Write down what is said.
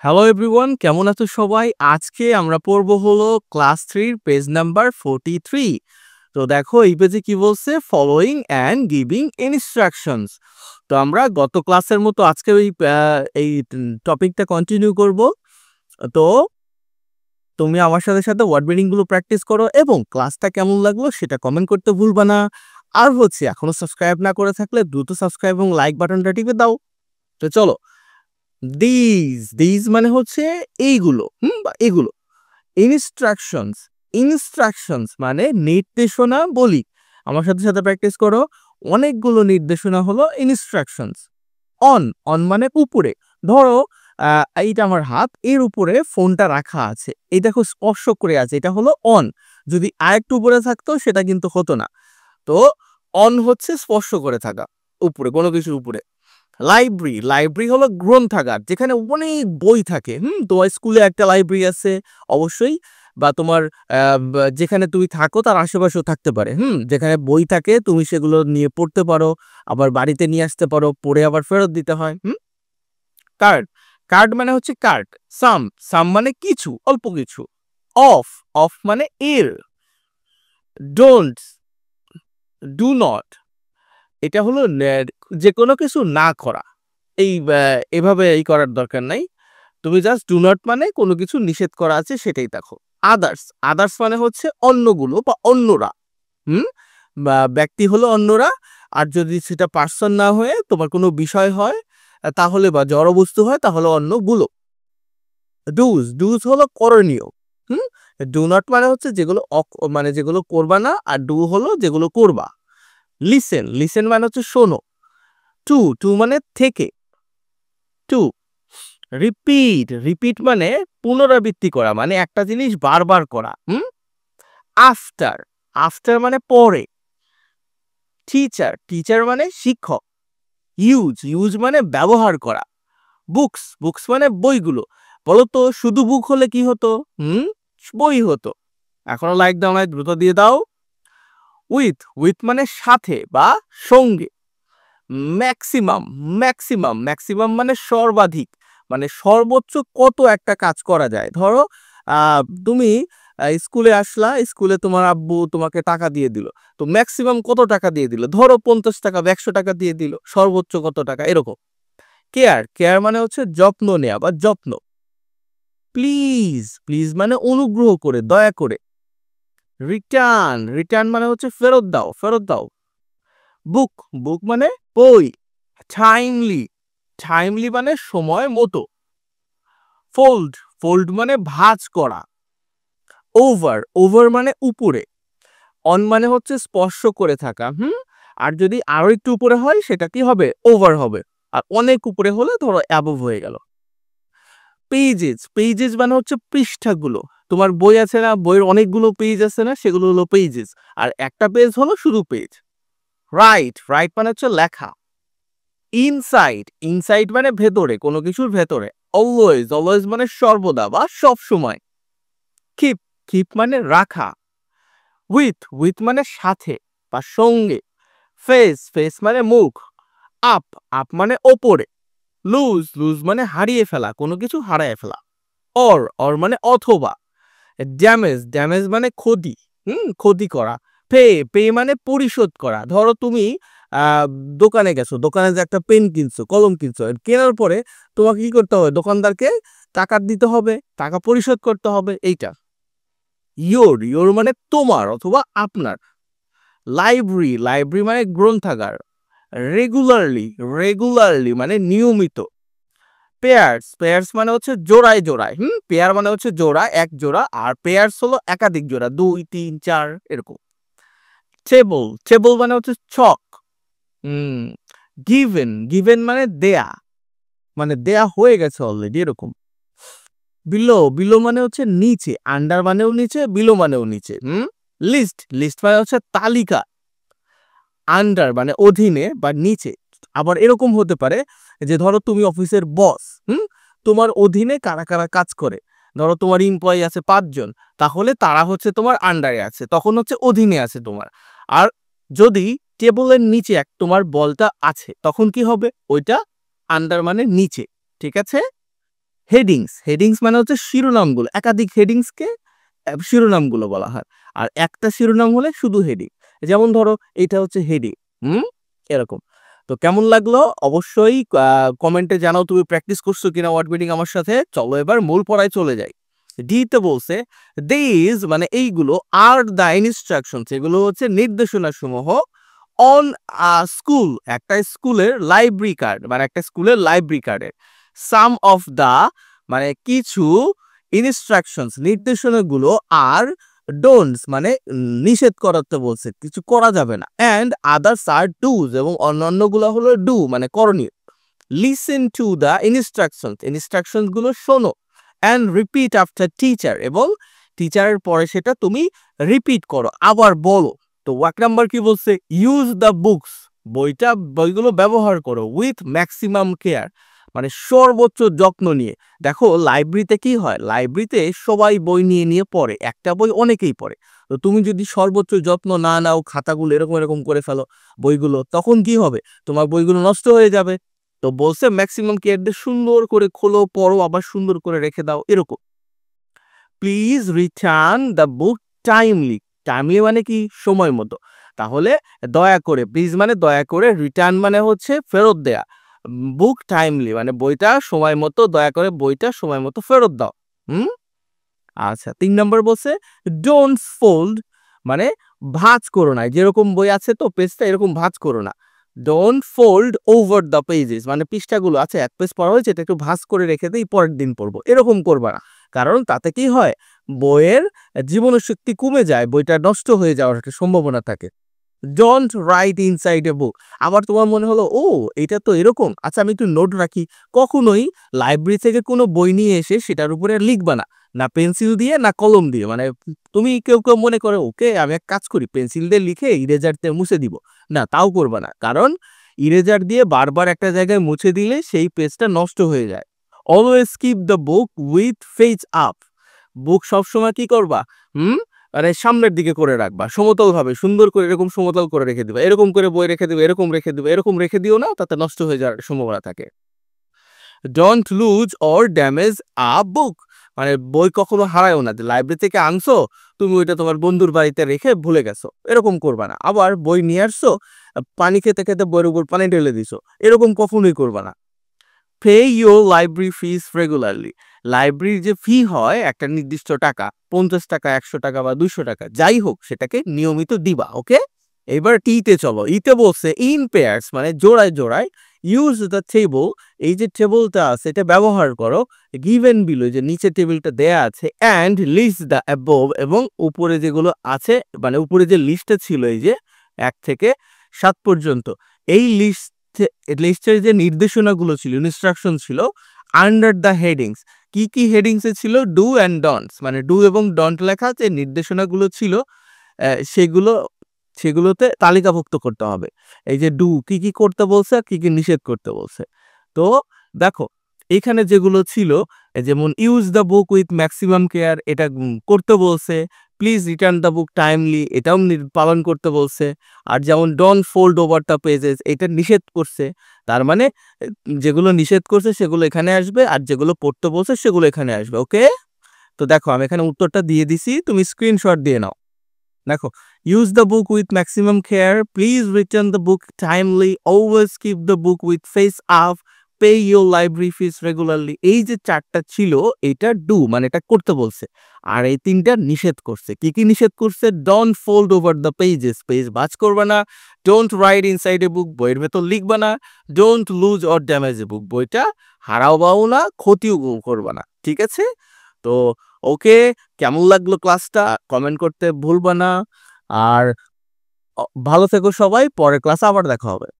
Hello everyone, কেমন আছো সবাই? আজকে আমরা পড়বো হলো ক্লাস 3 পেজ নাম্বার 43। তো দেখো এই পেজে কি বলছে, ফলোইং অ্যান্ড গিভিং ইনস্ট্রাকশনস। তো আমরা গত ক্লাসের মতো আজকে এই টপিকটা কন্টিনিউ করব। তো তুমি আমার সাথে সাথে ওয়ার্ড বিল্ডিং গুলো প্র্যাকটিস করো এবং ক্লাসটা কেমন লাগলো সেটা কমেন্ট করতে ভুলবা না। আর এখনো সাবস্ক্রাইব না করে থাকলে দ্রুত সাবস্ক্রাইব এবং লাইক বাটনটা টিপে দাও। তো চলো, দিস মানে হচ্ছে এইগুলো, বা এগুলো। ইনস্ট্রাকশনস, ইনস্ট্রাকশনস মানে নির্দেশনা বলি। আমার সাথে সাথে প্র্যাকটিস করো। অনেকগুলো নির্দেশনা হলো ইনস্ট্রাকশনস। অন, অন মানে উপরে। ধরো এইটা আমার হাত, এর উপরে ফোনটা রাখা আছে, এই দেখো স্পর্শ করে আছে, এটা হলো অন। যদি আরেকটু উপরে থাকতো সেটা কিন্তু হতো না। তো অন হচ্ছে স্পর্শ করে থাকা, উপরে, কোনো কিছুর উপরে। লাইব্রেরি, লাইব্রেরি হলো গ্রন্থাগার, যেখানে অনেক বই থাকে। তোমার স্কুলে একটা লাইব্রেরি আছে অবশ্যই, বা তোমার যেখানে তুমি থাকো তার আশেপাশেও থাকতে পারে। যেখানে বই থাকে তুমি সেগুলো নিয়ে পড়তে পারো, আবার বাড়িতে নিয়ে আসতে পারো, পড়ে আবার ফেরত দিতে হয়। কার্ড, কার্ড মানে হচ্ছে কার্ড। সাম, সাম মানে কিছু, অল্প কিছু। অফ, অফ মানে এর। ডোন্ট, ডু নট, এটা হলো যে কোনো কিছু না করা। এভাবে করার দরকার নাই। তুমি জাস্ট ডু নট মানে কোনো কিছু নিষেধ করা আছে সেটাই দেখো। আদার্স, আদার্স মানে হচ্ছে অন্যগুলো বা অন্যরা। হুম বা ব্যক্তি হলো অন্যরা। আর যদি সেটা পার্সন না হয়ে তোমার কোনো বিষয় হয়, তাহলে বা জড়বস্তু হয়, তাহলে অন্যগুলো। ডুজ, ডুজ হলো করণীয়। হুম ডু নট মানে হচ্ছে যেগুলো মানে যেগুলো করবা না, আর ডু হলো যেগুলো করবা। লিসেন, লিসেন মানে হচ্ছে শোনো। টু, টু মানে থেকে। টু, রিপিট, রিপিট মানে পুনরাবৃত্তি করা, মানে একটা জিনিস বারবার করা। আফটার, আফটার মানে পরে। টিচার, টিচার মানে শিক্ষক। ইউজ, ইউজ মানে ব্যবহার করা। বুকস, বুকস মানে বইগুলো। বলো তো শুধু বুক হলে কি হতো? বই হতো। এখনো লাইক দাও নাই, দ্রুত দিয়ে দাও। উইথ, উইথ মানে সাথে বা সঙ্গে। ম্যাক্সিমাম, ম্যাক্সিমাম, ম্যাক্সিমাম মানে সর্বাধিক, মানে সর্বোচ্চ কত একটা কাজ করা যায়। ধরো তুমি স্কুলে আসলা, স্কুলে তোমার আব্বু তোমাকে টাকা দিয়ে দিল। তো ম্যাক্সিমাম কত টাকা দিয়ে দিল? ধরো 50 টাকা বা 100 টাকা দিয়ে দিল, সর্বোচ্চ কত টাকা, এরকম। কেয়ার, কেয়ার মানে হচ্ছে যত্ন নেওয়া বা যত্ন। প্লিজ, প্লিজ মানে অনুগ্রহ করে, দয়া করে। রিটার্ন, রিটার্ন মানে হচ্ছে ফেরত দাও, ফেরত দাও। বুক, বুক মানে বই। টাইমলি, টাইমলি মানে সময় মতো। ফোল্ড, ফোল্ড মানে ভাঁজ করা। ওভার, ওভার মানে উপরে। অন মানে হচ্ছে স্পর্শ করে থাকা। আর যদি আরো একটু উপরে হয় সেটা কি হবে? ওভার হবে। আর অনেক উপরে হলে ধরো অ্যাবভ হয়ে গেল। পেজেস, পেজেস মানে হচ্ছে পৃষ্ঠাগুলো। তোমার বই আছে না, বইয়ের অনেকগুলো পেজ আছে না, সেগুলো হলো পেজেস। আর একটা পেজ হলো শুধু পেজ। রাইট, রাইট মানে হচ্ছে লেখা। ইনসাইড, ইনসাইড মানে ভেতরে, কোনো কিছুর ভেতরে। অলওয়েজ, অলওয়েজ মানে সর্বদা বা সব সময়। কিপ, কিপ মানে রাখা। উইথ, উইথ মানে সাথে বা সঙ্গে। ফেস, ফেস মানে মুখ। আপ, আপ মানে ওপরে। লুজ, লুজ মানে হারিয়ে ফেলা, কোনো কিছু হারায় ফেলা। অর মানে অথবা। ড্যামেজ, ড্যামেজ মানে ক্ষতি, ক্ষতি করা। পে, পে মানে পরিশোধ করা। ধরো তুমি আহ দোকানে গেছো, দোকানে যে একটা পেন কিনছো, কলম কিনছো, কেনার পরে তোমাকে কি করতে হবে? দোকানদারকে টাকা দিতে হবে, টাকা পরিশোধ করতে হবে, এইটা। ইয়োর, ইয়োর মানে তোমার অথবা আপনার। লাইব্রেরি, লাইব্রেরি মানে গ্রন্থাগার। রেগুলারলি, রেগুলারলি মানে নিয়মিত। পেয়ার্স, পেয়ার্স মানে হচ্ছে জোড়ায় জোড়ায়। পেয়ার মানে হচ্ছে জোড়া, এক জোড়া। আর পেয়ার্স হলো একাধিক জোড়া, 2 3 4 এরকম। টেবল, টেবল মানে হচ্ছে ছক। গিভেন, গিভেন মানে দেয়া, মানে দেয়া হয়ে গেছে অলরেডি, এরকম। বিলো, বিলো মানে হচ্ছে নিচে। আন্ডার মানেও নিচে, বিলো মানেও নিচে। লিস্ট, লিস্ট মানে হচ্ছে তালিকা। আন্ডার মানে অধীনে বা নিচে। আবার এরকম হতে পারে যে ধরো তুমি অফিসের বস, তোমার অধীনে কারা কারা কাজ করে। ধরো তোমার এমপ্লয়ি আছে 5 জন, তাহলে তারা হচ্ছে তোমার আন্ডারে আছে, তখন হচ্ছে অধীনে আছে তোমার। আর যদি টেবলের নিচে তোমার বলটা আছে, তখন কি হবে? ওইটা আন্ডার মানে নিচে। ঠিক আছে। হেডিংস মানে হচ্ছে শিরোনামগুলো, একাধিক হেডিংসকে শিরোনামগুলো বলা হয়। আর একটা শিরোনাম হলে শুধু হেডিং। যেমন ধরো এটা হচ্ছে হেডিং, এরকম। তো কেমন লাগলো অবশ্যই কমেন্টে জানাও, তুমি প্র্যাকটিস করছো কিনা ওয়ার্ড বিল্ডিং আমার সাথে। চলো এবার মূল পড়ায় চলে যাই। ডিতে বলছে দিস মানে এইগুলো আর দ্য ইনস্ট্রাকশনস, এগুলো হচ্ছে নির্দেশনা সমূহ অন স্কুল, একটা স্কুলের লাইব্রেরি কার্ড, মানে একটা স্কুলের লাইব্রেরি কার্ডের সাম অফ দা মানে কিছু ইনস্ট্রাকশনস নির্দেশনাগুলো আর ডোন্টস মানে নিষেধ করাতে বলছে, কিছু করা যাবে না। অ্যান্ড আদার্স আর ডুজ, এবং অন্যান্যগুলো হলো ডু মানে করণীয়। লিসেন টু দা ইনস্ট্রাকশনস গুলো শোনো। অ্যান্ড রিপিট আফটার টিচার, এবং টিচারের পরে সেটা তুমি রিপিট করো, আবার বলো। তো ওয়ার্ক নাম্বার কি বলছে? ইউজ দ্য বুকস, বইগুলো ব্যবহার করো উইথ ম্যাক্সিমাম কেয়ার, মানে সর্বোচ্চ যত্ন নিয়ে। দেখো লাইব্রেরিতে কি হয়, লাইব্রেরিতে সবাই বই নিয়ে নিয়ে পড়ে, একটা বই অনেকেই পড়ে। তো তুমি যদি সর্বোচ্চ যত্ন না নাও, খাতাগুলো এরকম এরকম করে ফেলো বইগুলো, তখন কি হবে? তোমার বইগুলো নষ্ট হয়ে যাবে। তো বলছে ম্যাক্সিমাম কেয়ার দিয়ে সুন্দর করে খোলো, পড়ো, আবার সুন্দর করে রেখে দাও, এরকম। Please return the book timely, timely মানে কি? সময় মতো। তাহলে দয়া করে, প্লিজ মানে দয়া করে, রিটার্ন মানে হচ্ছে ফেরত দেয়া, বুক টাইমলি মানে বইটা সময় মতো, দয়া করে বইটা সময় মতো ফেরত দাও। হুম আচ্ছা, 3 নম্বর বলছে ডোন্ট ফোল্ড, মানে ভাঁজ করো না, যেরকম বই আছে তো পেজটা এরকম ভাঁজ করো না। Don't fold over the pages, মানে পৃষ্ঠাগুলো আছে, এক পেজ পড়া হয়েছে, এটা একটু ভাঁজ করে রেখে দিই, পরের দিন পড়বো, এরকম করবা না। কারণ তাতে কি হয়, বইয়ের জীবনীশক্তি কমে যায়, বইটা নষ্ট হয়ে যাওয়ার একটা সম্ভাবনা থাকে। ডোন্ট রাইট ইনসাইড এ বুক, আবার তোমার মনে হলো ও এটা তো এরকম, আচ্ছা আমি একটু নোট রাখি। কখনোই লাইব্রেরি থেকে কোনো বই নিয়ে এসে সেটার উপরে লিখবা না, না পেন্সিল দিয়ে না কলম দিয়ে। মানে তুমি কেউ কেউ মনে করে ওকে আমি এক কাজ করি পেন্সিল দিয়ে লিখে ইরেজার দিয়ে মুছে দিব, না তাও করবা না, কারণ ইরেজার দিয়ে বারবার একটা জায়গায় মুছে দিলে সেই পেজটা নষ্ট হয়ে যায়। Always keep the book with face up, book সবসময় কি করবা, মানে সামনের দিকে করে রাখবা, সমতল ভাবে সুন্দর করে এরকম সমতল করে রেখে দিবা, এরকম করে বই রেখে দিবা, এরকম রেখে দিবা, এরকম রেখে দিও না, তাতে নষ্ট হয়ে যাওয়ার সম্ভাবনা থাকে। ডোন্ট লুজ অর ড্যামেজ আ বুক, মানে বই কখনো হারায়ও না, যে লাইব্রেরি থেকে আনছো তুমি ওইটা তোমার বন্ধুর বাড়িতে রেখে ভুলে গেছো, এরকম করবা না। আবার বই নিয়ে আসছো, পানি খেতে খেতে বইয়ের উপর পানি ঢেলে দিছো, এরকম কখনোই করবা না। Pay your library fees regularly, লাইব্রেরির যে ফি হয় একটা নির্দিষ্ট টাকা, 50 টাকা, 100 টাকা বা 200 টাকা, যাই হোক সেটাকে নিয়মিত দিবা। ওকে, এবার টিতে চলো। ইতে বলছে ইন পেয়ার্স, মানে জোড়ায় জোড়ায়। ইউজ দ্য টেবল, এই যে টেবলটা আছে এটা ব্যবহার করো। গিভেন বিলো, যে নিচে টেবিলটা দেয়া আছে। অ্যান্ড লিস্ট দ্য অ্যাবভ, এবং উপরে যেগুলো আছে, মানে উপরে যে লিস্টটা ছিল এই যে 1 থেকে 7 পর্যন্ত, এই লিস্টের যে নির্দেশনাগুলো ছিল, ইনস্ট্রাকশন ছিল, আন্ডার দ্য হেডিংস, কি কি হেডিংস এ ছিল? ডু অ্যান্ড ডন্টস, মানে ডু এবং ডন্ট লেখা যে নির্দেশনাগুলো ছিল সেগুলো, সেগুলোতে তালিকাভুক্ত করতে হবে। এই যে ডু কি কি করতে বলছে, কি কি নিষেধ করতে বলছে। তো দেখো এখানে যেগুলো ছিল, যেমন use the book with maximum care, এটা করতে বলছে। Please return the book timely, এটাও পালন করতে বলছে। আর যেমন don't fold over the pages, এটা নিষেধ করছে। তার মানে যেগুলো নিষেধ করছে সেগুলো এখানে আসবে, আর যেগুলো পড়তে বলছে সেগুলো এখানে আসবে। ওকে, তো দেখো আমি এখানে উত্তরটা দিয়ে দিছি, তুমি স্ক্রিনশট দিয়ে নাও। দেখো, use the book with maximum care, please return the book timely, always keep the book with face up, pay your library fees regularly, এই যে 4টা ছিল এটা ডু মানে এটা করতে বলছে। আর এই 3টা নিষেধ করছে। কি কি নিষেধ করছে? Don't fold over the pages, page ভাঁজ করবা না। ডোন্ট রাইট ইনসাইড এ বুক, বইয়ের ভেতর লিখবা না। ডোন্ট লুজ অর ড্যামেজ এ বুক, বইটা হারাওবাও না, ক্ষতিও করবা না। ঠিক আছে, তো ওকে, কেমন লাগলো ক্লাসটা কমেন্ট করতে ভুলবা না। আর ভালো থেকো সবাই, পরের ক্লাসে আবার দেখা হবে।